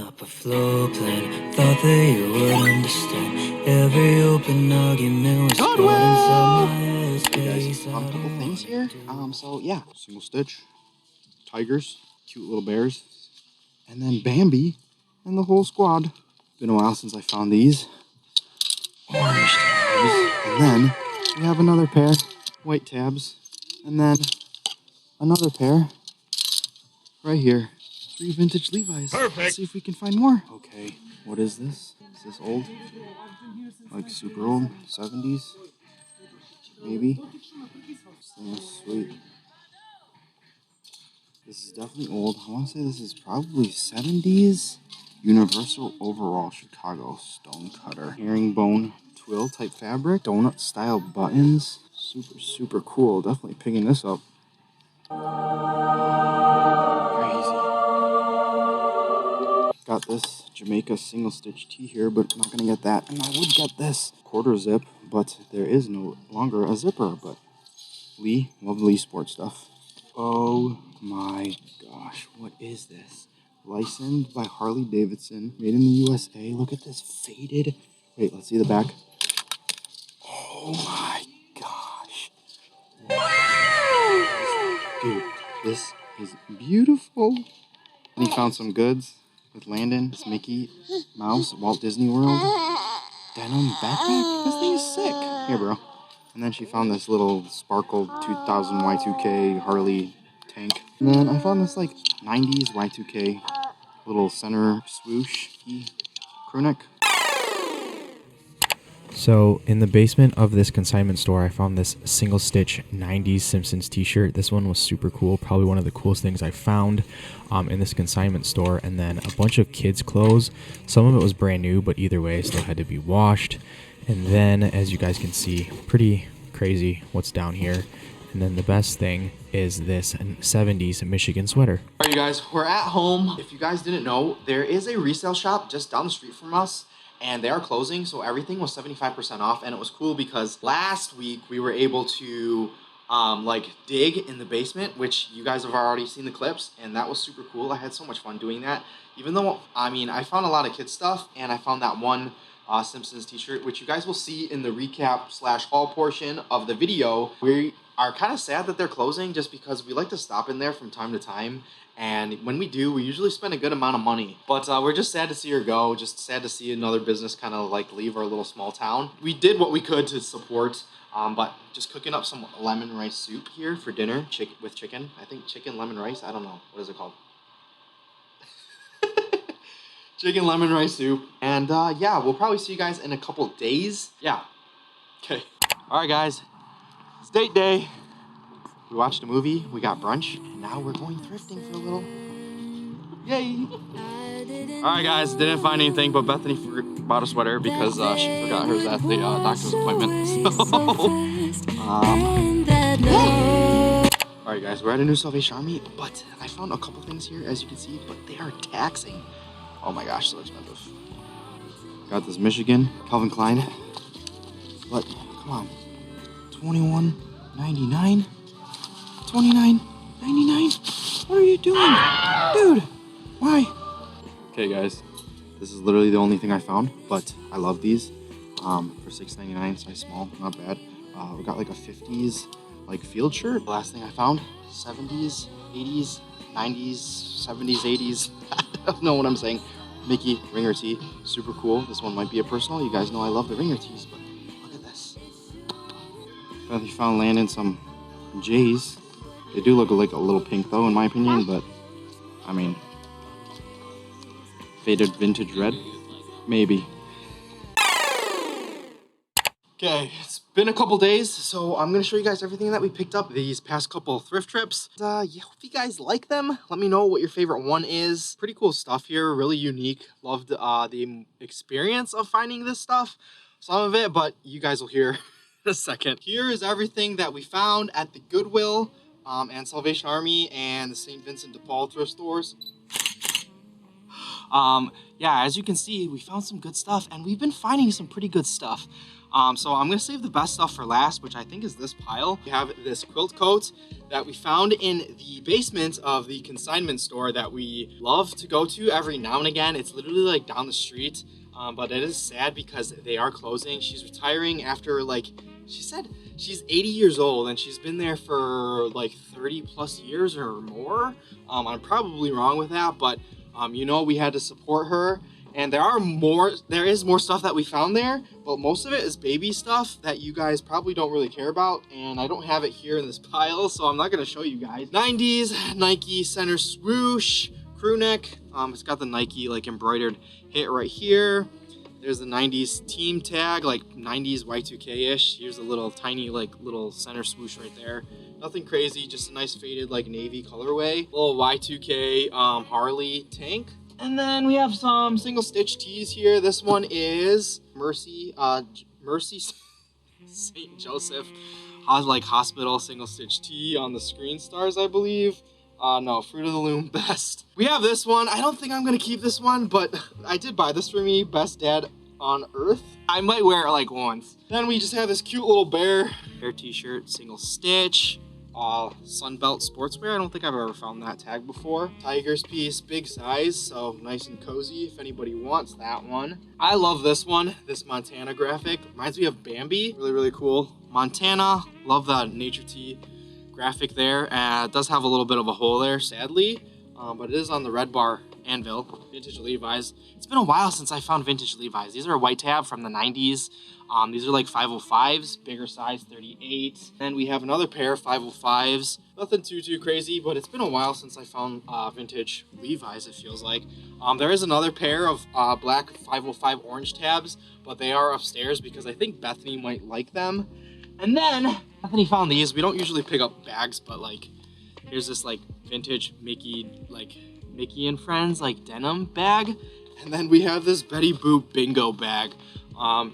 up a floor plan. Thought that you would understand. Every open argument was stored inside my head. Hey guys, a couple things here. So yeah, single stitch, tigers, cute little bears, and then Bambi and the whole squad. Been a while since I found these. Orange tabs. And then we have another pair, white tabs, and then another pair right here. 3 vintage Levi's. Perfect. Let's see if we can find more. Okay, what is this? Is this old? Like super old? 70s? Maybe? This thing is sweet. This is definitely old. I want to say this is probably 70s. Universal Overall Chicago Stone Cutter. Herringbone twill type fabric. Donut style buttons. Super, super cool. Definitely picking this up. Crazy. Got this Jamaica single stitch tee here, but I'm not gonna get that. And I would get this quarter zip, but there is no longer a zipper. But Lee, love Lee sport stuff. Oh my gosh, what is this? Licensed by Harley Davidson, made in the USA. Look at this faded. Wait, let's see the back. Oh my gosh. Dude, this is beautiful. And he found some goods with Landon, this Mickey Mouse, Walt Disney World. Denim backpack. This thing is sick. Here, bro. And then she found this little sparkle 2000 Y2K Harley tank. And then I found this like 90s Y2K little center swoosh crew neck. So in the basement of this consignment store, I found this single stitch 90s Simpsons t-shirt. This one was super cool. Probably one of the coolest things I found in this consignment store. And then a bunch of kids clothes. Some of it was brand new, but either way, still had to be washed. And then, as you guys can see, pretty crazy what's down here. And then the best thing is this 70s Michigan sweater. All right, you guys, we're at home. If you guys didn't know, there is a resale shop just down the street from us, and they are closing, so everything was 75% off. And it was cool because last week we were able to like dig in the basement, which you guys have already seen the clips, and that was super cool. I had so much fun doing that. Even though, I mean, I found a lot of kids stuff, and I found that one Simpsons t-shirt, which you guys will see in the recap / haul portion of the video. We are kind of sad that they're closing just because we like to stop in there from time to time, and when we do, we usually spend a good amount of money. But we're just sad to see her go, just sad to see another business kind of like leave our little small town. We did what we could to support, but just cooking up some lemon rice soup here for dinner with chicken. I think chicken lemon rice, I don't know, what is it called? Chicken lemon rice soup. And yeah, we'll probably see you guys in a couple days. Yeah. Okay. All right, guys. It's date day. We watched a movie. We got brunch. And now we're going thrifting for a little. Yay. All right, guys. Didn't find anything, but Bethany bought a sweater because she forgot hers at the doctor's appointment. So, all right, guys. We're at a new Salvation Army, but I found a couple things here, as you can see, but they are taxing. Oh my gosh, so expensive. Got this Michigan Calvin Klein. But come on. $21.99? $29.99? What are you doing? Dude, why? Okay guys, this is literally the only thing I found, but I love these. For $6.99, size small, not bad. We got like a 50s like field shirt. The last thing I found, 70s, 80s, 90s, 70s, 80s. I don't know what I'm saying. Mickey ringer tee, super cool. This one might be a personal. You guys know I love the ringer tees, but look at this. Finally found Landon some J's. They do look like a little pink though, in my opinion, but I mean, faded vintage red, maybe. Okay, it's been a couple days, so I'm gonna show you guys everything that we picked up these past couple thrift trips. Yeah, hope you guys like them. Let me know what your favorite one is. Pretty cool stuff here, really unique. Loved the experience of finding this stuff, some of it, but you guys will hear in a second. Here is everything that we found at the Goodwill and Salvation Army and the St. Vincent de Paul thrift stores. Yeah, as you can see, we found some good stuff, and we've been finding some pretty good stuff. So I'm gonna save the best stuff for last, which I think is this pile. We have this quilt coat that we found in the basement of the consignment store that we love to go to every now and again. It's literally like down the street, but it is sad because they are closing. She's retiring after, like, she said she's 80 years old and she's been there for like 30 plus years or more. I'm probably wrong with that, but you know, we had to support her. And there is more stuff that we found there, but most of it is baby stuff that you guys probably don't really care about, and I don't have it here in this pile, so I'm not gonna show you guys. 90s Nike center swoosh crew neck. It's got the Nike like embroidered hit right here. There's the 90s team tag, like 90s Y2K-ish. Here's a little tiny like little center swoosh right there. Nothing crazy, just a nice faded like navy colorway. Little Y2K Harley tank. And then we have some single stitch tees here. This one is Mercy St. Joseph like hospital single stitch tee on the screen stars, I believe. No, Fruit of the Loom best. We have this one. I don't think I'm gonna keep this one, but I did buy this for me. Best dad on earth. I might wear it like once. Then we just have this cute little bear t-shirt, single stitch. Sunbelt sportswear. I don't think I've ever found that tag before. Tiger's piece, big size, so nice and cozy if anybody wants that one. I love this one, this Montana graphic. Reminds me of Bambi. Really, really cool. Montana, love that nature tee graphic there. It does have a little bit of a hole there, sadly, but it is on the red bar anvil. Vintage Levi's. It's been a while since I found vintage Levi's. These are a white tab from the 90s. These are like 505s, bigger size, 38. And we have another pair of 505s. Nothing too crazy, but it's been a while since I found vintage Levi's, it feels like. There is another pair of black 505 orange tabs, but they are upstairs because I think Bethany might like them. And then Bethany found these. We don't usually pick up bags, but like, here's this like vintage Mickey and Friends like denim bag. And then we have this Betty Boop bingo bag.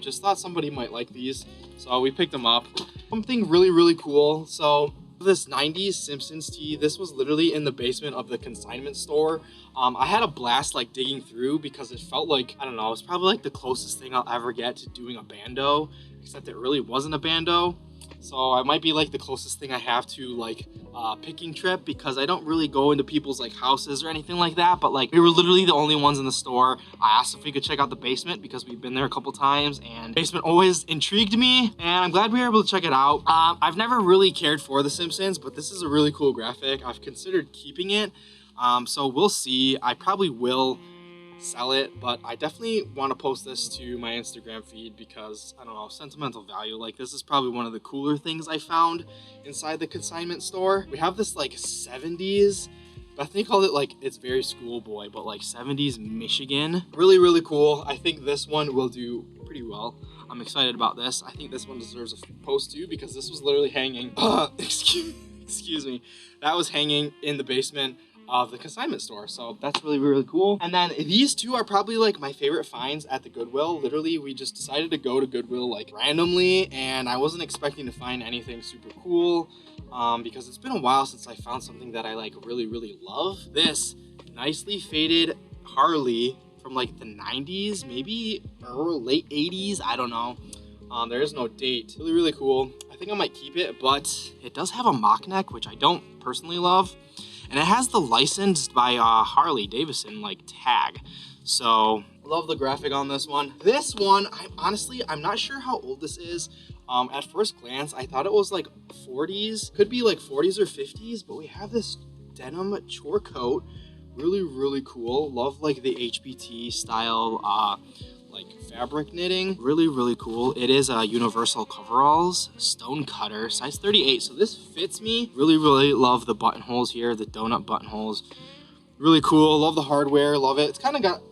Just thought somebody might like these, so we picked them up. Something really cool. So this 90s Simpsons tee, this was literally in the basement of the consignment store. I had a blast like digging through because it felt like, I don't know, it's probably like the closest thing I'll ever get to doing a bando, except it really wasn't a bando. So it might be like the closest thing I have to like picking trip, because I don't really go into people's like houses or anything like that, but like we were literally the only ones in the store. I asked if we could check out the basement because we've been there a couple times, and basement always intrigued me, and I'm glad we were able to check it out. I've never really cared for The Simpsons, but this is a really cool graphic. I've considered keeping it, so we'll see. I probably will sell it, but I definitely want to post this to my Instagram feed because, I don't know, sentimental value. Like, this is probably one of the cooler things I found inside the consignment store. We have this like 70s, Bethany called it like, it's very schoolboy, but like 70s Michigan. Really cool. I think this one will do pretty well. I'm excited about this. I think this one deserves a post too, because this was literally hanging excuse me, that was hanging in the basement of the consignment store, so that's really cool. And then these two are probably like my favorite finds at the Goodwill. Literally, we just decided to go to Goodwill like randomly, and I wasn't expecting to find anything super cool because it's been a while since I found something that I like really love. This nicely faded Harley from like the 90s, maybe or late 80s, I don't know. There is no date. Really cool. I think I might keep it, but it does have a mock neck, which I don't personally love. And it has the licensed by Harley Davidson like tag. So love the graphic on this one. This one, I'm not sure how old this is. At first glance, I thought it was like 40s. Could be like 40s or 50s, but we have this denim chore coat. Really cool. Love like the HBT style like fabric knitting. Really cool. It is a universal coveralls, stone cutter, size 38. So this fits me. Really love the buttonholes here, the donut buttonholes. Really cool. Love the hardware. Love it.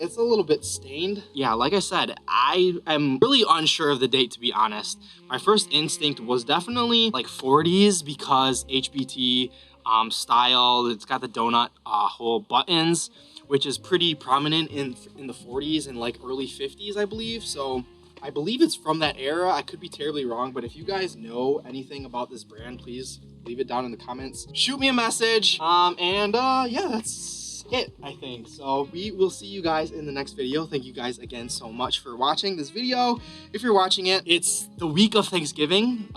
It's a little bit stained. Yeah, like I said, I am really unsure of the date, to be honest. My first instinct was definitely like 40s because HBT style. It's got the donut hole buttons, which is pretty prominent in the 40s and like early 50s, I believe. So I believe it's from that era. I could be terribly wrong, but if you guys know anything about this brand, please leave it down in the comments. Shoot me a message. Yeah, that's it, I think. So we will see you guys in the next video. Thank you guys again so much for watching this video. If you're watching it, it's the week of Thanksgiving.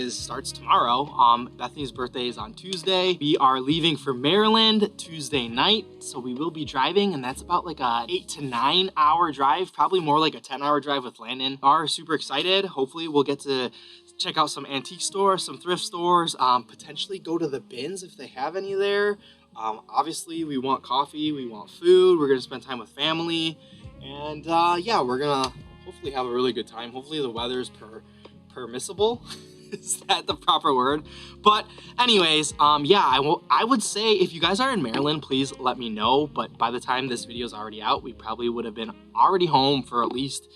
Starts tomorrow. Bethany's birthday is on Tuesday. We are leaving for Maryland Tuesday night, so we will be driving, and that's about like a 8 to 9 hour drive, probably more like a 10-hour drive with Landon. Are super excited. Hopefully we'll get to check out some antique stores, some thrift stores, potentially go to the bins if they have any there. Obviously we want coffee, we want food, we're gonna spend time with family, and yeah, we're gonna hopefully have a really good time. Hopefully the weather's permissible. Is that the proper word? But anyways, yeah, I would say if you guys are in Maryland, please let me know. But by the time this video is already out, we probably would have been already home for at least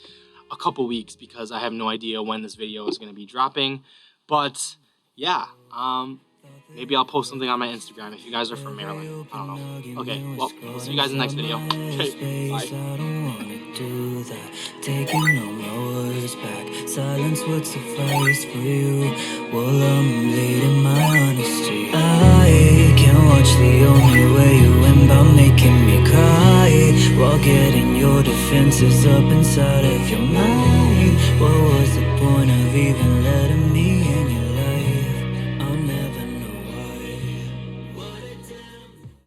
a couple weeks, because I have no idea when this video is going to be dropping. But yeah, maybe I'll post something on my Instagram if you guys are from Maryland. I don't know. Okay, well, we'll see you guys in the next video. Okay, bye. Do that, taking all my words back. Silence would suffice for you. Well, I'm bleeding my honesty. I can't watch the only way you end by making me cry, while getting your defenses up inside of your mind. What was the point of even letting me